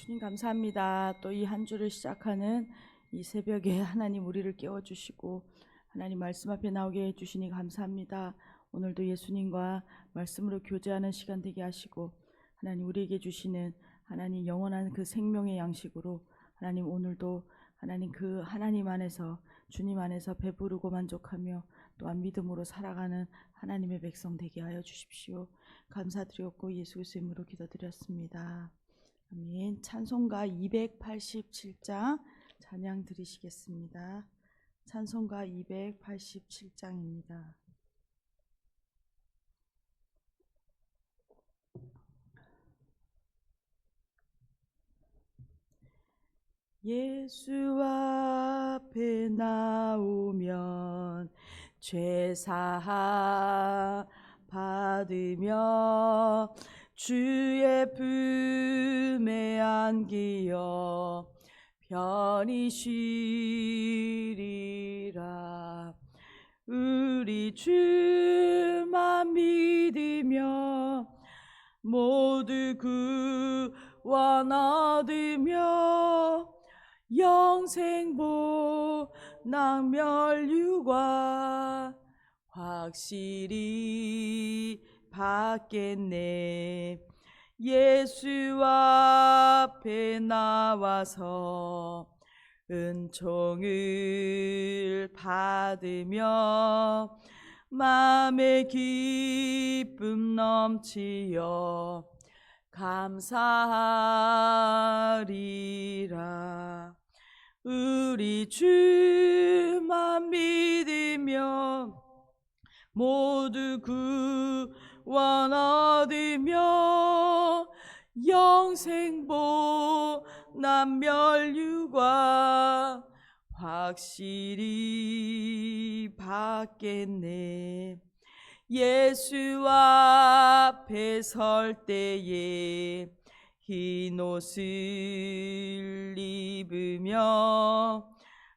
주님 감사합니다. 또 이 한 주를 시작하는 이 새벽에 하나님 우리를 깨워주시고 하나님 말씀 앞에 나오게 해주시니 감사합니다. 오늘도 예수님과 말씀으로 교제하는 시간 되게 하시고 하나님 우리에게 주시는 하나님 영원한 그 생명의 양식으로 하나님 오늘도 하나님 그 하나님 안에서 주님 안에서 배부르고 만족하며 또한 믿음으로 살아가는 하나님의 백성 되게 하여 주십시오. 감사드렸고 예수 그리스도의 이름으로 기도드렸습니다. 아멘. 찬송가 287장 찬양 드리시겠습니다. 찬송가 287장입니다. 예수 앞에 나오면 죄사함 받으며 주의 품에 안기어 편히 쉬리라. 우리 주만 믿으며 모두 구원 얻으며 영생보나 멸류관 확실히 받겠네. 예수 앞에 나와서 은총을 받으며 마음의 기쁨 넘치어 감사하리라. 우리 주만 믿으며 모두 구원 얻으며 영생보나 멸류관 확실히 받겠네. 예수 앞에 설 때에 흰 옷을 입으며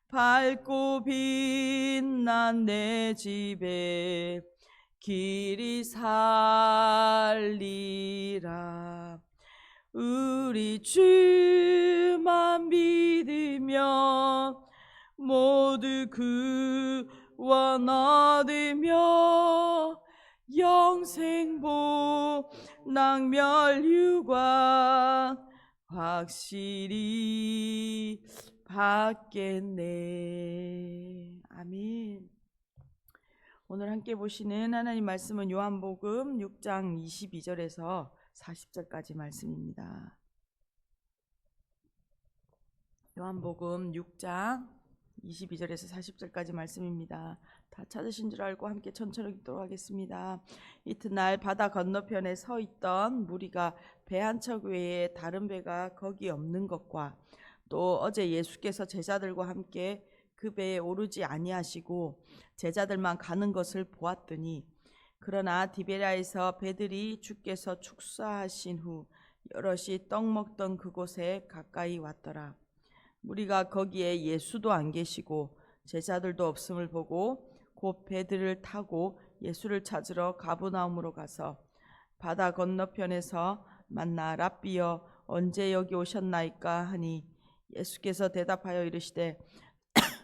밝고 빛난 내 집에 길이 살리라. 우리 주만 믿으며 모두 구원 얻으며 영생보나 멸류관 확실히 받겠네. 아멘. 오늘 함께 보시는 하나님 말씀은 요한복음 6장 22절에서 40절까지 말씀입니다. 요한복음 6장 22절에서 40절까지 말씀입니다. 다 찾으신 줄 알고 함께 천천히 읽도록 하겠습니다. 이튿날 바다 건너편에 서 있던 무리가 배 한 척 외에 다른 배가 거기 없는 것과 또 어제 예수께서 제자들과 함께 그 배에 오르지 아니하시고 제자들만 가는 것을 보았더니 그러나 디베랴에서 배들이 주께서 축사하신 후 여럿이 떡 먹던 그곳에 가까이 왔더라. 무리가 거기에 예수도 안 계시고 제자들도 없음을 보고 곧 배들을 타고 예수를 찾으러 가버나움으로 가서 바다 건너편에서 만나 랍비여 언제 여기 오셨나이까 하니 예수께서 대답하여 이르시되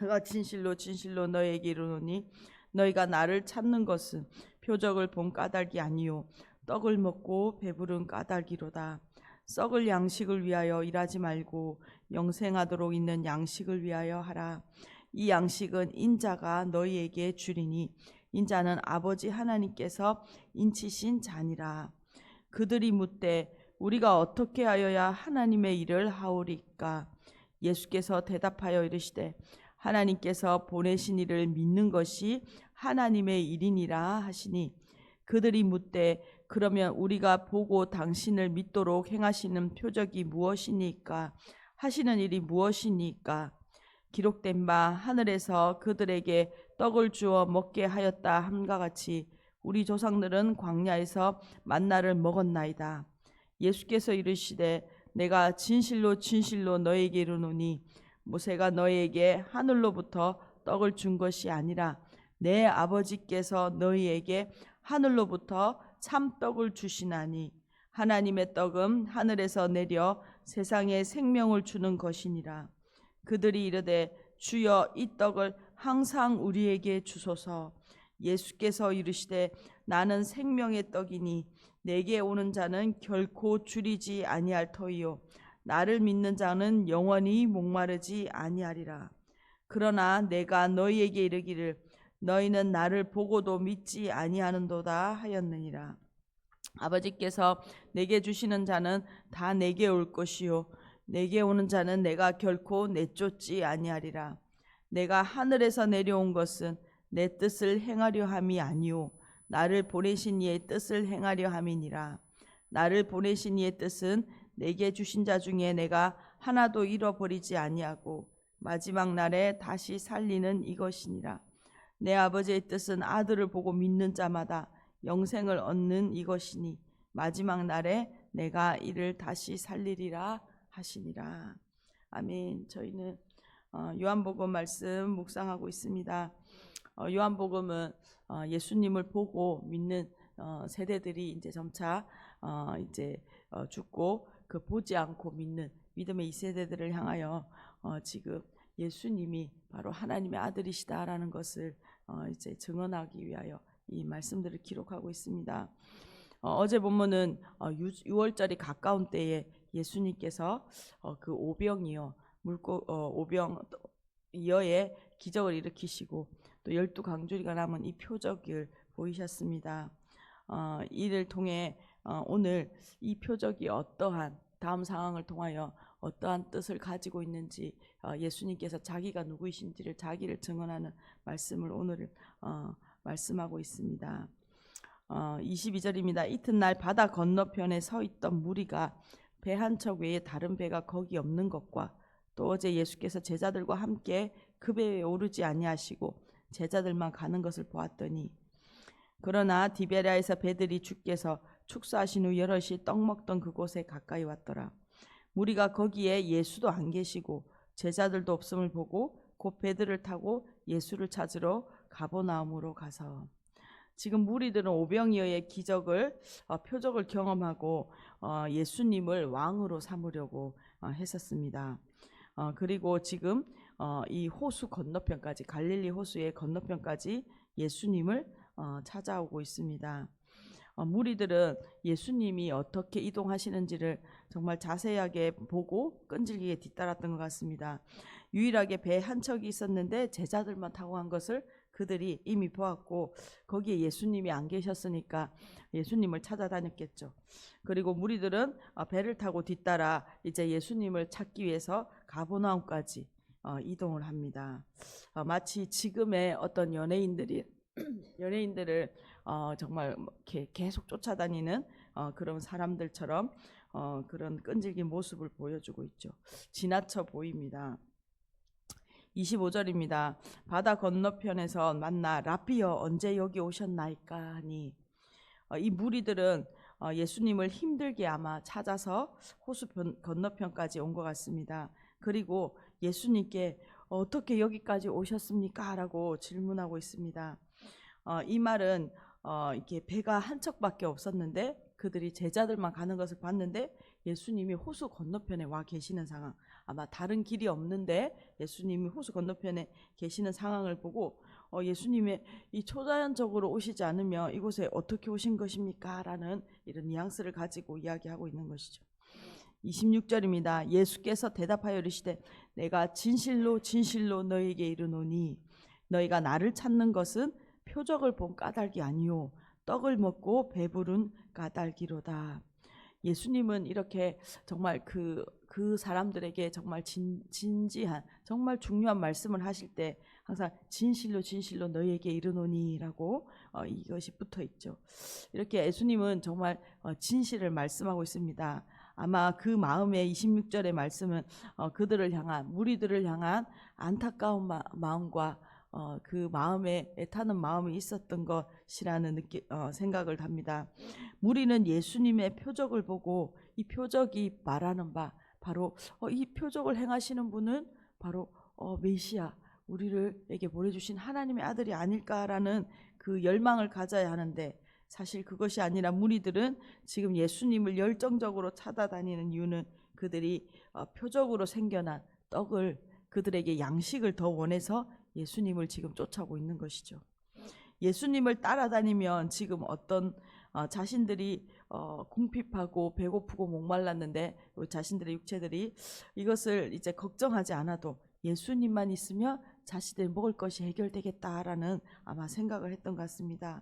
내가 진실로 진실로 너희에게 이르노니 너희가 나를 찾는 것은 표적을 본 까닭이 아니요 떡을 먹고 배부른 까닭이로다. 썩을 양식을 위하여 일하지 말고 영생하도록 있는 양식을 위하여 하라. 이 양식은 인자가 너희에게 주리니 인자는 아버지 하나님께서 인치신 자니라. 그들이 묻되 우리가 어떻게 하여야 하나님의 일을 하오리까? 예수께서 대답하여 이르시되 하나님께서 보내신 이를 믿는 것이 하나님의 일이니라 하시니 그들이 묻되 그러면 우리가 보고 당신을 믿도록 행하시는 표적이 무엇이니까? 하시는 일이 무엇이니까? 기록된 바 하늘에서 그들에게 떡을 주어 먹게 하였다 함과 같이 우리 조상들은 광야에서 만나를 먹었나이다. 예수께서 이르시되 내가 진실로 진실로 너에게 이르노니 모세가 너희에게 하늘로부터 떡을 준 것이 아니라 내 아버지께서 너희에게 하늘로부터 참떡을 주시나니 하나님의 떡은 하늘에서 내려 세상에 생명을 주는 것이니라. 그들이 이르되 주여 이 떡을 항상 우리에게 주소서. 예수께서 이르시되 나는 생명의 떡이니 내게 오는 자는 결코 줄이지 아니할 터이요 나를 믿는 자는 영원히 목마르지 아니하리라. 그러나 내가 너희에게 이르기를 너희는 나를 보고도 믿지 아니하는도다 하였느니라. 아버지께서 내게 주시는 자는 다 내게 올 것이요 내게 오는 자는 내가 결코 내쫓지 아니하리라. 내가 하늘에서 내려온 것은 내 뜻을 행하려 함이 아니요 나를 보내신 이의 뜻을 행하려 함이니라. 나를 보내신 이의 뜻은 내게 주신 자 중에 내가 하나도 잃어버리지 아니하고 마지막 날에 다시 살리는 이것이니라. 내 아버지의 뜻은 아들을 보고 믿는 자마다 영생을 얻는 이것이니 마지막 날에 내가 이를 다시 살리리라 하시니라. 아멘. 저희는 요한복음 말씀 묵상하고 있습니다. 요한복음은 예수님을 보고 믿는 세대들이 이제 점차 죽고 그 보지 않고 믿는 믿음의 이 세대들을 향하여 지금 예수님이 바로 하나님의 아들이시다라는 것을 이제 증언하기 위하여 이 말씀들을 기록하고 있습니다. 어제 본문은 6월절이 가까운 때에 예수님께서 그 오병이어 오병이어의 기적을 일으키시고 또 12강주리가 남은 이 표적을 보이셨습니다. 이를 통해 오늘 이 표적이 어떠한 다음 상황을 통하여 어떠한 뜻을 가지고 있는지 예수님께서 자기가 누구이신지를 자기를 증언하는 말씀을 오늘 말씀하고 있습니다. 22절입니다. 이튿날 바다 건너편에 서 있던 무리가 배 한 척 외에 다른 배가 거기 없는 것과 또 어제 예수께서 제자들과 함께 그 배에 오르지 아니하시고 제자들만 가는 것을 보았더니 그러나 디베랴에서 배들이 주께서 축사하신 후 여럿이 떡 먹던 그곳에 가까이 왔더라. 무리가 거기에 예수도 안 계시고 제자들도 없음을 보고 곧 배들을 타고 예수를 찾으러 가버나움으로 가서 지금 무리들은 오병이어의 기적을 표적을 경험하고 예수님을 왕으로 삼으려고 했었습니다. 그리고 지금 이 호수 건너편까지 갈릴리 호수의 건너편까지 예수님을 찾아오고 있습니다. 무리들은 예수님이 어떻게 이동하시는지를 정말 자세하게 보고 끈질기게 뒤따랐던 것 같습니다. 유일하게 배 한 척이 있었는데 제자들만 타고 간 것을 그들이 이미 보았고 거기에 예수님이 안 계셨으니까 예수님을 찾아다녔겠죠. 그리고 무리들은 배를 타고 뒤따라 이제 예수님을 찾기 위해서 가버나움까지 이동을 합니다. 마치 지금의 어떤 연예인들을 정말 계속 쫓아다니는 그런 사람들처럼 그런 끈질긴 모습을 보여주고 있죠. 지나쳐 보입니다. 25절입니다. 바다 건너편에서 만나 라비여 언제 여기 오셨나이까 하니 이 무리들은 예수님을 힘들게 아마 찾아서 호수 건너편까지 온 것 같습니다. 그리고 예수님께 어떻게 여기까지 오셨습니까? 라고 질문하고 있습니다. 이 말은 이렇게 배가 한 척밖에 없었는데 그들이 제자들만 가는 것을 봤는데 예수님이 호수 건너편에 와 계시는 상황, 아마 다른 길이 없는데 예수님이 호수 건너편에 계시는 상황을 보고 예수님의 이 초자연적으로 오시지 않으면 이곳에 어떻게 오신 것입니까? 라는 이런 뉘앙스를 가지고 이야기하고 있는 것이죠. 26절입니다. 예수께서 대답하여 이르시되 내가 진실로 진실로 너희에게 이르노니 너희가 나를 찾는 것은 표적을 본 까닭이 아니요 떡을 먹고 배부른 까닭이로다. 예수님은 이렇게 정말 그 사람들에게 정말 진지한 정말 중요한 말씀을 하실 때 항상 진실로 진실로 너희에게 이르노니라고 이것이 붙어 있죠. 이렇게 예수님은 정말 진실을 말씀하고 있습니다. 아마 그 마음의 26절의 말씀은 그들을 향한 무리들을 향한 안타까운 마음과 그 마음에 애타는 마음이 있었던 것이라는 생각을 합니다. 무리는 예수님의 표적을 보고 이 표적이 말하는 바 바로 이 표적을 행하시는 분은 바로 메시아 우리를에게 보내주신 하나님의 아들이 아닐까라는 그 열망을 가져야 하는데 사실 그것이 아니라 무리들은 지금 예수님을 열정적으로 찾아다니는 이유는 그들이 표적으로 생겨난 떡을, 그들에게 양식을 더 원해서 예수님을 지금 쫓아오고 있는 것이죠. 예수님을 따라다니면 지금 어떤 자신들이 궁핍하고 배고프고 목말랐는데 자신들의 육체들이 이것을 이제 걱정하지 않아도 예수님만 있으면 자신들이 먹을 것이 해결되겠다라는 아마 생각을 했던 것 같습니다.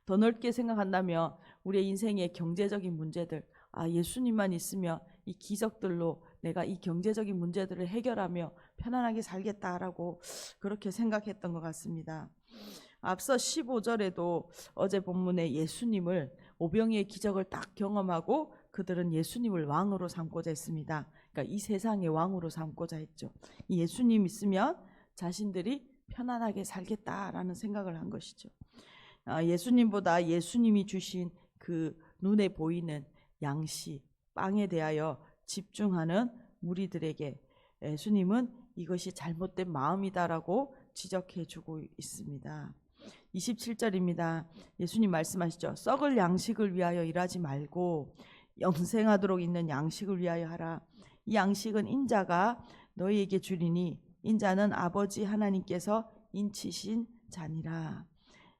더 넓게 생각한다면 우리의 인생의 경제적인 문제들, 예수님만 있으면 이 기적들로 내가 이 경제적인 문제들을 해결하며 편안하게 살겠다라고 그렇게 생각했던 것 같습니다. 앞서 15절에도 어제 본문에 예수님을, 오병이의 기적을 딱 경험하고 그들은 예수님을 왕으로 삼고자 했습니다. 그러니까 이 세상의 왕으로 삼고자 했죠. 이 예수님 있으면 자신들이 편안하게 살겠다라는 생각을 한 것이죠. 예수님보다 예수님이 주신 그 눈에 보이는 양식, 빵에 대하여 집중하는 무리들에게 예수님은 이것이 잘못된 마음이다라고 지적해주고 있습니다. 27절입니다. 예수님 말씀하시죠. 썩을 양식을 위하여 일하지 말고 영생하도록 있는 양식을 위하여 하라. 이 양식은 인자가 너희에게 주리니 인자는 아버지 하나님께서 인치신 자니라.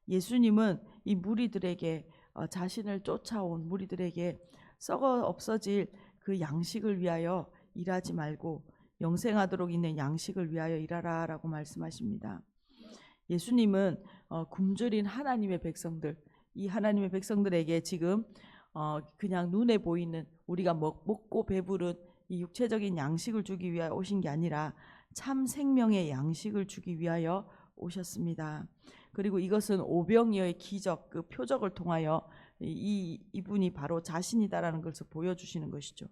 예수님은 이 무리들에게, 자신을 쫓아온 무리들에게 썩어 없어질 그 양식을 위하여 일하지 말고 영생하도록 있는 양식을 위하여 일하라 라고 말씀하십니다. 예수님은 굶주린 하나님의 백성들, 이 하나님의 백성들에게 지금 그냥 눈에 보이는 우리가 먹고 배부른 이 육체적인 양식을 주기 위하여 오신 게 아니라 참 생명의 양식을 주기 위하여 오셨습니다. 그리고 이것은 오병이어의 기적, 그 표적을 통하여 이분이 바로 자신이다라는 것을 보여주시는 것이죠.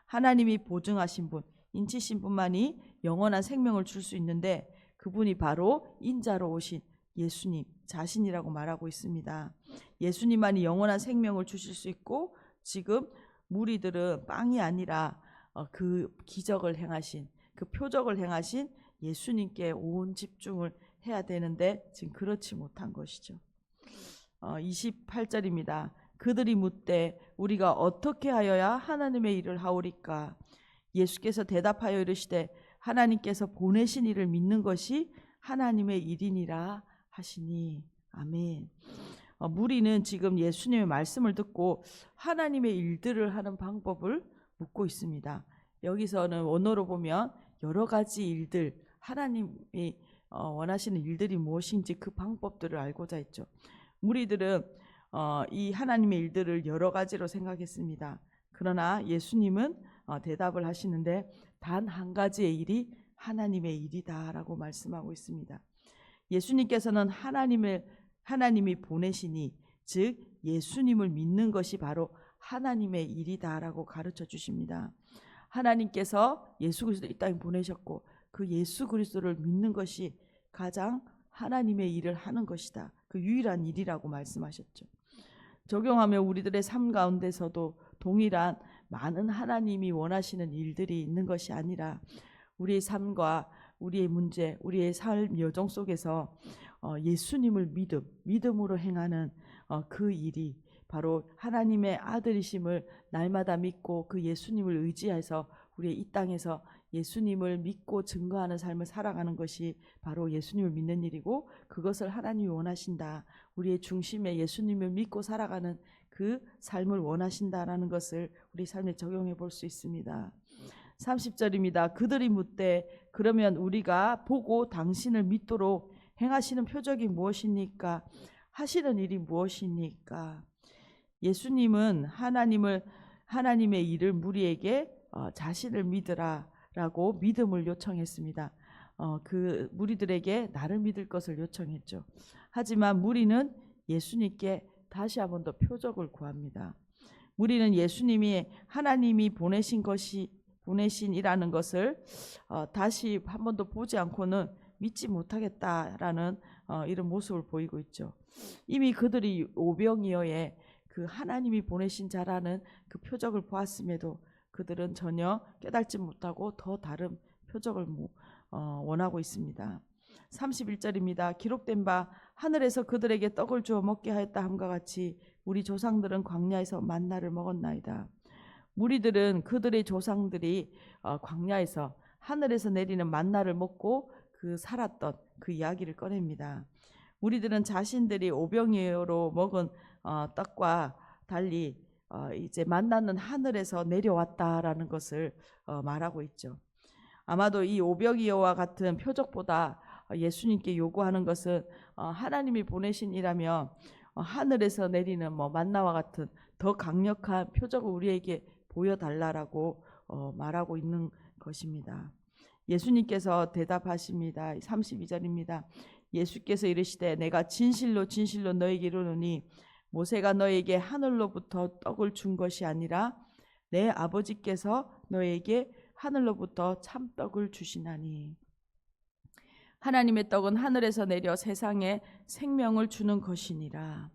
하나님이 보증하신 분, 인치신 분만이 영원한 생명을 줄 수 있는데 그분이 바로 인자로 오신 예수님 자신이라고 말하고 있습니다. 예수님만이 영원한 생명을 주실 수 있고 지금 무리들은 빵이 아니라 그 기적을 행하신, 그 표적을 행하신 예수님께 온 집중을 해야 되는데 지금 그렇지 못한 것이죠. 28절입니다. 그들이 묻되 우리가 어떻게 하여야 하나님의 일을 하오리까? 예수께서 대답하여 이르시되 하나님께서 보내신 이를 믿는 것이 하나님의 일이니라 하시니. 아멘. 무리는 지금 예수님의 말씀을 듣고 하나님의 일들을 하는 방법을 묻고 있습니다. 여기서는 원어로 보면 여러 가지 일들, 하나님이 원하시는 일들이 무엇인지 그 방법들을 알고자 했죠. 무리들은 이 하나님의 일들을 여러 가지로 생각했습니다. 그러나 예수님은 대답을 하시는데 단 한 가지의 일이 하나님의 일이다라고 말씀하고 있습니다. 예수님께서는 하나님이 보내시니, 즉 예수님을 믿는 것이 바로 하나님의 일이다라고 가르쳐 주십니다. 하나님께서 예수 그리스도를 이 땅에 보내셨고 그 예수 그리스도를 믿는 것이 가장 하나님의 일을 하는 것이다. 그 유일한 일이라고 말씀하셨죠. 적용하면 우리들의 삶 가운데서도 동일한 많은 하나님이 원하시는 일들이 있는 것이 아니라 우리의 삶과 우리의 문제, 우리의 삶 여정 속에서 예수님을 믿음으로 행하는 그 일이 바로 하나님의 아들이심을 날마다 믿고 그 예수님을 의지해서 우리의 이 땅에서 예수님을 믿고 증거하는 삶을 살아가는 것이 바로 예수님을 믿는 일이고 그것을 하나님이 원하신다. 우리의 중심에 예수님을 믿고 살아가는 그 삶을 원하신다라는 것을 우리 삶에 적용해 볼 수 있습니다. 30절입니다. 그들이 묻되 그러면 우리가 보고 당신을 믿도록 행하시는 표적이 무엇입니까? 하시는 일이 무엇입니까? 예수님은 하나님의 일을 무리에게 자신을 믿으라라고 믿음을 요청했습니다. 그 무리들에게 나를 믿을 것을 요청했죠. 하지만 무리는 예수님께 다시 한 번 더 표적을 구합니다. 무리는 예수님이 하나님이 보내신이라는 것을 다시 한 번 더 보지 않고는 믿지 못하겠다라는 이런 모습을 보이고 있죠. 이미 그들이 오병이어의 그 하나님이 보내신 자라는 그 표적을 보았음에도 그들은 전혀 깨닫지 못하고 더 다른 표적을 원하고 있습니다. 31절입니다. 기록된 바 하늘에서 그들에게 떡을 주어 먹게 하였다 함과 같이 우리 조상들은 광야에서 만나를 먹었나이다. 무리들은 그들의 조상들이 광야에서 하늘에서 내리는 만나를 먹고 그 살았던 그 이야기를 꺼냅니다. 무리들은 자신들이 오병이어로 먹은 떡과 달리 이제 만나는 하늘에서 내려왔다라는 것을 말하고 있죠. 아마도 이 오병이어와 같은 표적보다 예수님께 요구하는 것은 하나님이 보내신 이라며 하늘에서 내리는 만나와 같은 더 강력한 표적을 우리에게 보여달라라고 말하고 있는 것입니다. 예수님께서 대답하십니다. 32절입니다. 예수께서 이르시되 내가 진실로 진실로 너에게 이르노니 모세가 너에게 하늘로부터 떡을 준 것이 아니라 내 아버지께서 너에게 하늘로부터 참떡을 주시나니. 하나님의 떡은 하늘에서 내려 세상에 생명을 주는 것이니라.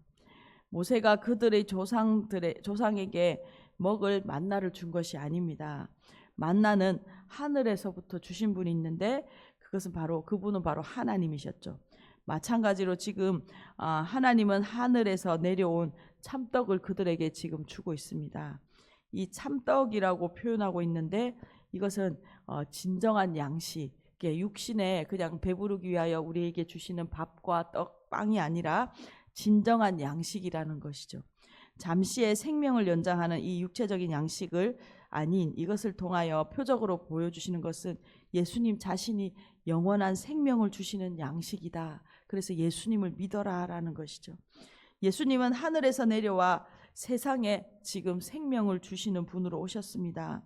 모세가 그들의 조상에게 먹을 만나를 준 것이 아닙니다. 만나는 하늘에서부터 주신 분이 있는데 그분은 바로 하나님이셨죠. 마찬가지로 지금 하나님은 하늘에서 내려온 참떡을 그들에게 지금 주고 있습니다. 이 참떡이라고 표현하고 있는데 이것은 진정한 양식, 육신에 그냥 배부르기 위하여 우리에게 주시는 밥과 떡, 빵이 아니라 진정한 양식이라는 것이죠. 잠시의 생명을 연장하는 이 육체적인 양식을 아닌 이것을 통하여 표적으로 보여주시는 것은 예수님 자신이 영원한 생명을 주시는 양식이다. 그래서 예수님을 믿어라라는 것이죠. 예수님은 하늘에서 내려와 세상에 지금 생명을 주시는 분으로 오셨습니다.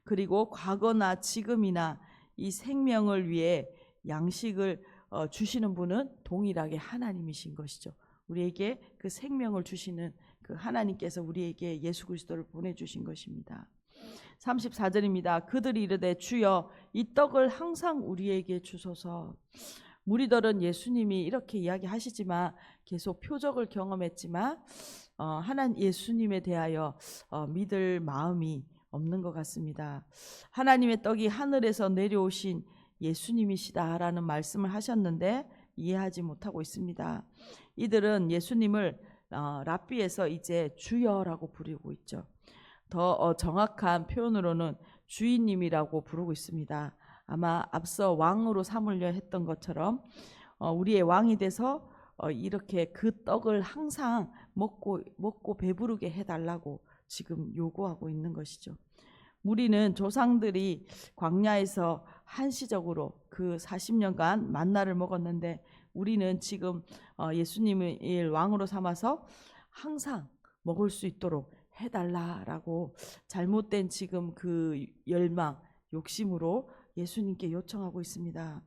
그리고 과거나 지금이나 이 생명을 위해 양식을 주시는 분은 동일하게 하나님이신 것이죠. 우리에게 그 생명을 주시는 그 하나님께서 우리에게 예수 그리스도를 보내주신 것입니다. 34절입니다. 그들이 이르되 주여 이 떡을 항상 우리에게 주소서. 무리들은 예수님이 이렇게 이야기하시지만 계속 표적을 경험했지만 하나님 예수님에 대하여 믿을 마음이 없는 것 같습니다. 하나님의 떡이 하늘에서 내려오신 예수님이시다라는 말씀을 하셨는데 이해하지 못하고 있습니다. 이들은 예수님을 랍비에서 이제 주여라고 부르고 있죠. 더 정확한 표현으로는 주인님이라고 부르고 있습니다. 아마 앞서 왕으로 삼으려 했던 것처럼 우리의 왕이 돼서 이렇게 그 떡을 항상 먹고 배부르게 해달라고 지금 요구하고 있는 것이죠. 우리는 조상들이 광야에서 한시적으로 그 40년간 만나를 먹었는데 우리는 지금 예수님을 왕으로 삼아서 항상 먹을 수 있도록 해달라라고 잘못된 지금 그 열망, 욕심으로 예수님께 요청하고 있습니다.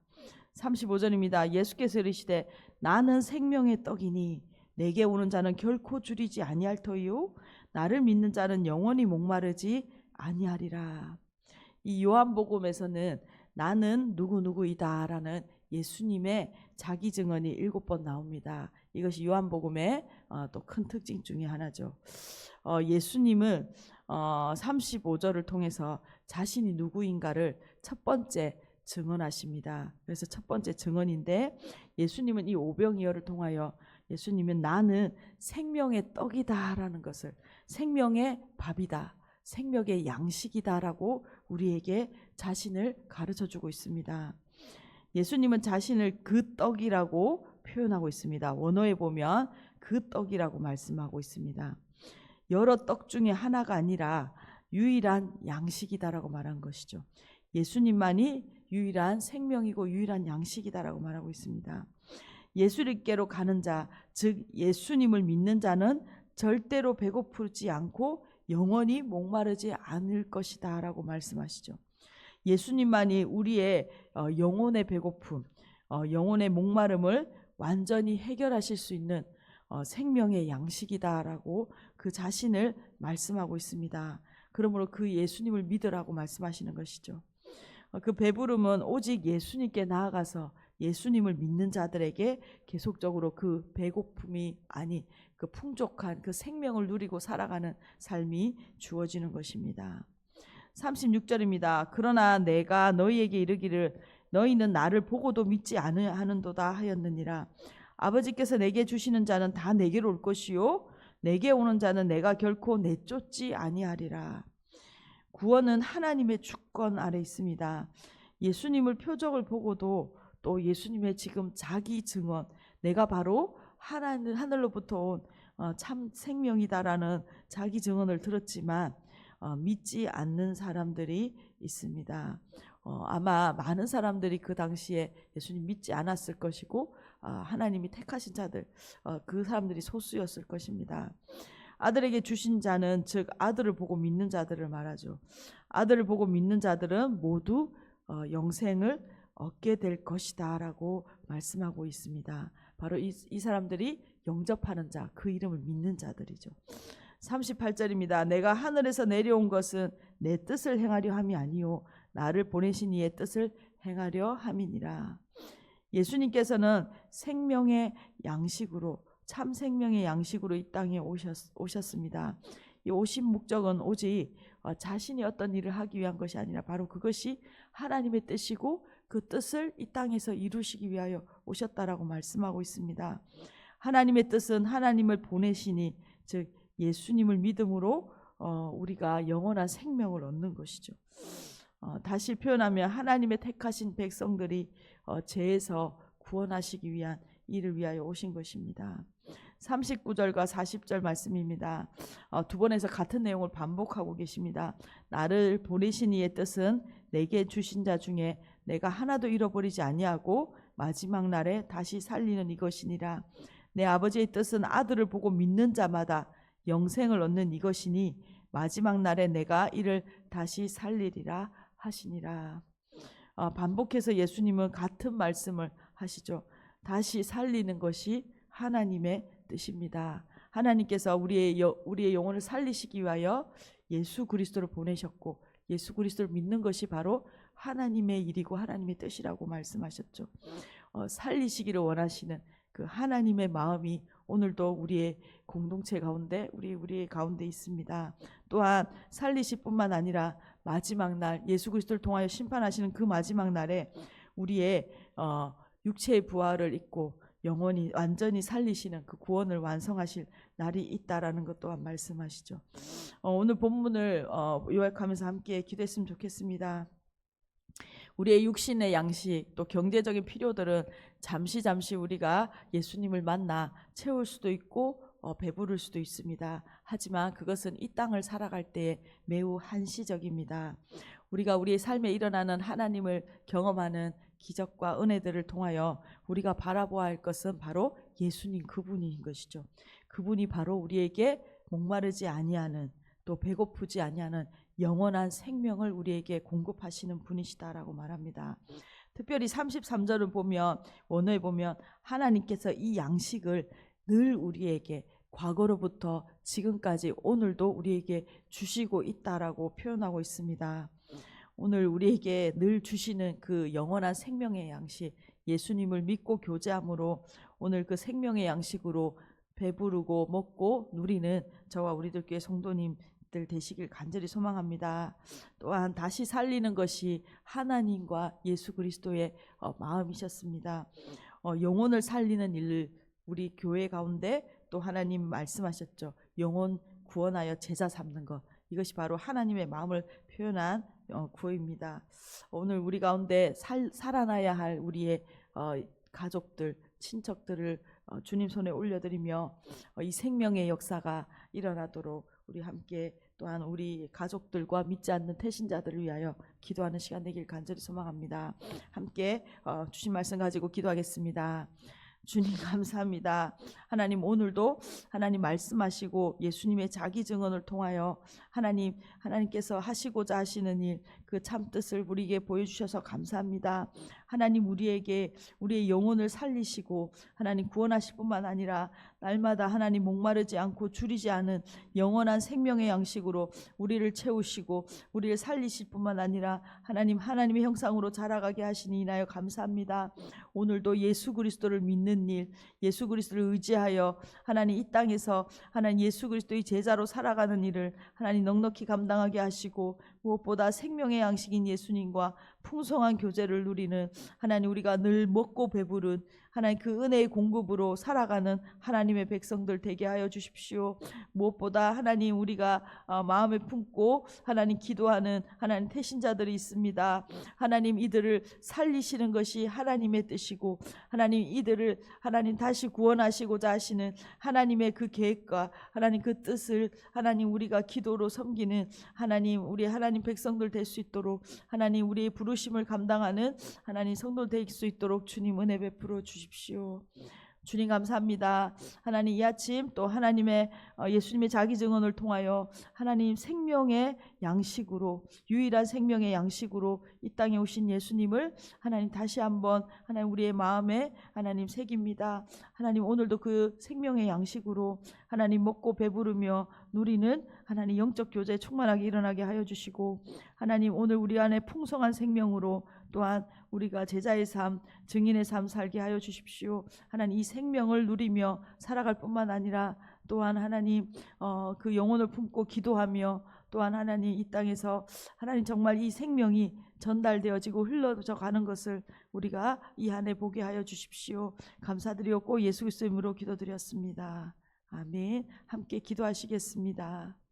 35절입니다. 예수께서 이르시되 나는 생명의 떡이니 내게 오는 자는 결코 줄이지 아니할 터이요 나를 믿는 자는 영원히 목마르지 아니하리라. 이 요한복음에서는 나는 누구누구이다라는 예수님의 자기 증언이 7번 나옵니다. 이것이 요한복음의 또 큰 특징 중에 하나죠. 예수님은 35절을 통해서 자신이 누구인가를 첫 번째 증언하십니다. 그래서 첫 번째 증언인데 예수님은 이 오병이어를 통하여 예수님은 나는 생명의 떡이다라는 것을 생명의 밥이다. 생명의 양식이다라고 우리에게 자신을 가르쳐주고 있습니다. 예수님은 자신을 그 떡이라고 표현하고 있습니다. 원어에 보면 그 떡이라고 말씀하고 있습니다. 여러 떡 중에 하나가 아니라 유일한 양식이다라고 말한 것이죠. 예수님만이 유일한 생명이고 유일한 양식이다라고 말하고 있습니다. 예수님께로 가는 자, 즉 예수님을 믿는 자는 절대로 배고프지 않고 영원히 목마르지 않을 것이다 라고 말씀하시죠. 예수님만이 우리의 영혼의 배고픔, 영혼의 목마름을 완전히 해결하실 수 있는 생명의 양식이다라고 그 자신을 말씀하고 있습니다. 그러므로 그 예수님을 믿으라고 말씀하시는 것이죠. 그 배부름은 오직 예수님께 나아가서 예수님을 믿는 자들에게 계속적으로 그 배고픔이 아닌 그 풍족한 그 생명을 누리고 살아가는 삶이 주어지는 것입니다. 36절입니다. 그러나 내가 너희에게 이르기를 너희는 나를 보고도 믿지 아니하는도다 하였느니라. 아버지께서 내게 주시는 자는 다 내게로 올 것이요 내게 오는 자는 내가 결코 내쫓지 아니하리라. 구원은 하나님의 주권 아래 있습니다. 예수님을 표적을 보고도 또 예수님의 지금 자기 증언, 내가 바로 하늘로부터 온 참 생명이다라는 자기 증언을 들었지만 믿지 않는 사람들이 있습니다. 아마 많은 사람들이 그 당시에 예수님 믿지 않았을 것이고 하나님이 택하신 자들, 그 사람들이 소수였을 것입니다. 아들에게 주신 자는 즉 아들을 보고 믿는 자들을 말하죠. 아들을 보고 믿는 자들은 모두 영생을 얻게 될 것이다 라고 말씀하고 있습니다. 바로 이 사람들이 영접하는 자, 그 이름을 믿는 자들이죠. 38절입니다. 내가 하늘에서 내려온 것은 내 뜻을 행하려 함이 아니요 나를 보내신 이의 뜻을 행하려 함이니라. 예수님께서는 생명의 양식으로, 참 생명의 양식으로 이 땅에 오셨습니다. 이 오신 목적은 오직 자신이 어떤 일을 하기 위한 것이 아니라 바로 그것이 하나님의 뜻이고 그 뜻을 이 땅에서 이루시기 위하여 오셨다라고 말씀하고 있습니다. 하나님의 뜻은 하나님을 보내시니 즉 예수님을 믿음으로 우리가 영원한 생명을 얻는 것이죠. 다시 표현하면 하나님의 택하신 백성들이 죄에서 구원하시기 위한 일을 위하여 오신 것입니다. 39절과 40절 말씀입니다. 두 번에서 같은 내용을 반복하고 계십니다. 나를 보내신 이의 뜻은 내게 주신 자 중에 내가 하나도 잃어버리지 아니하고 마지막 날에 다시 살리는 이것이니라. 내 아버지의 뜻은 아들을 보고 믿는 자마다 영생을 얻는 이것이니 마지막 날에 내가 이를 다시 살리리라 하시니라. 반복해서 예수님은 같은 말씀을 하시죠. 다시 살리는 것이 하나님의 뜻입니다. 하나님께서 우리의 영혼을 살리시기 위하여 예수 그리스도를 보내셨고 예수 그리스도를 믿는 것이 바로 하나님의 일이고 하나님의 뜻이라고 말씀하셨죠. 살리시기를 원하시는 그 하나님의 마음이 오늘도 우리의 공동체 가운데 우리의 가운데 있습니다. 또한 살리실 뿐만 아니라 마지막 날 예수 그리스도를 통하여 심판하시는 그 마지막 날에 우리의 육체의 부활을 입고 영원히 완전히 살리시는 그 구원을 완성하실 날이 있다라는 것 또한 말씀하시죠. 오늘 본문을 요약하면서 함께 기도했으면 좋겠습니다. 우리의 육신의 양식 또 경제적인 필요들은 잠시 우리가 예수님을 만나 채울 수도 있고 배부를 수도 있습니다. 하지만 그것은 이 땅을 살아갈 때에 매우 한시적입니다. 우리가 우리의 삶에 일어나는 하나님을 경험하는 기적과 은혜들을 통하여 우리가 바라보아야 할 것은 바로 예수님 그분인 것이죠. 그분이 바로 우리에게 목마르지 아니하는 또 배고프지 아니하는 영원한 생명을 우리에게 공급하시는 분이시다라고 말합니다. 특별히 33절을 보면 원어에 보면 하나님께서 이 양식을 늘 우리에게 과거로부터 지금까지 오늘도 우리에게 주시고 있다라고 표현하고 있습니다. 오늘 우리에게 늘 주시는 그 영원한 생명의 양식, 예수님을 믿고 교제함으로 오늘 그 생명의 양식으로 배부르고 먹고 누리는 저와 우리들 교회 성도님들 되시길 간절히 소망합니다. 또한 다시 살리는 것이 하나님과 예수 그리스도의 마음이셨습니다. 영혼을 살리는 일, 우리 교회 가운데 또 하나님 말씀하셨죠. 영혼 구원하여 제자 삼는 것, 이것이 바로 하나님의 마음을 표현한 구호입니다. 오늘 우리 가운데 살아나야 할 우리의 가족들, 친척들을 주님 손에 올려드리며 이 생명의 역사가 일어나도록 우리 함께 또한 우리 가족들과 믿지 않는 태신자들을 위하여 기도하는 시간 되길 간절히 소망합니다. 함께 주신 말씀 가지고 기도하겠습니다. 주님 감사합니다. 하나님 오늘도 하나님 말씀하시고 예수님의 자기 증언을 통하여 하나님께서 하시고자 하시는 일, 그 참 뜻을 우리에게 보여주셔서 감사합니다. 하나님 우리에게 우리의 영혼을 살리시고 하나님 구원하실 뿐만 아니라 날마다 하나님 목마르지 않고 줄이지 않은 영원한 생명의 양식으로 우리를 채우시고 우리를 살리실 뿐만 아니라 하나님의 형상으로 자라가게 하시니 인하여 감사합니다. 오늘도 예수 그리스도를 믿는 일, 예수 그리스도를 의지하여 하나님 이 땅에서 하나님 예수 그리스도의 제자로 살아가는 일을 하나님 넉넉히 감당하게 하시고 무엇보다 생명의 양식인 예수님과 풍성한 교제를 누리는 하나님 우리가 늘 먹고 배부른 하나님 그 은혜의 공급으로 살아가는 하나님의 백성들 되게 하여 주십시오. 무엇보다 하나님 우리가 마음에 품고 하나님 기도하는 하나님 태신자들이 있습니다. 하나님 이들을 살리시는 것이 하나님의 뜻이고 하나님 이들을 하나님 다시 구원하시고자 하시는 하나님의 그 계획과 하나님 그 뜻을 하나님 우리가 기도로 섬기는 하나님 우리 하나님 백성들 될 수 있도록 하나님 우리의 부르심을 감당하는 하나님 성도 될 수 있도록 주님 은혜 베풀어 주십시오. 주님 감사합니다. 하나님 이 아침 또 하나님의 예수님의 자기 증언을 통하여 하나님 생명의 양식으로 유일한 생명의 양식으로 이 땅에 오신 예수님을 하나님 다시 한번 하나님 우리의 마음에 하나님 새깁니다. 하나님 오늘도 그 생명의 양식으로 하나님 먹고 배부르며 누리는 하나님 영적 교제 충만하게 일어나게 하여 주시고 하나님 오늘 우리 안에 풍성한 생명으로 또한 우리가 제자의 삶, 증인의 삶 살게 하여 주십시오. 하나님 이 생명을 누리며 살아갈 뿐만 아니라 또한 하나님 그 영혼을 품고 기도하며 또한 하나님 이 땅에서 하나님 정말 이 생명이 전달되어지고 흘러져 가는 것을 우리가 이 안에 보게 하여 주십시오. 감사드리옵고 예수 그리스도의 이름으로 기도드렸습니다. 아멘. 함께 기도하시겠습니다.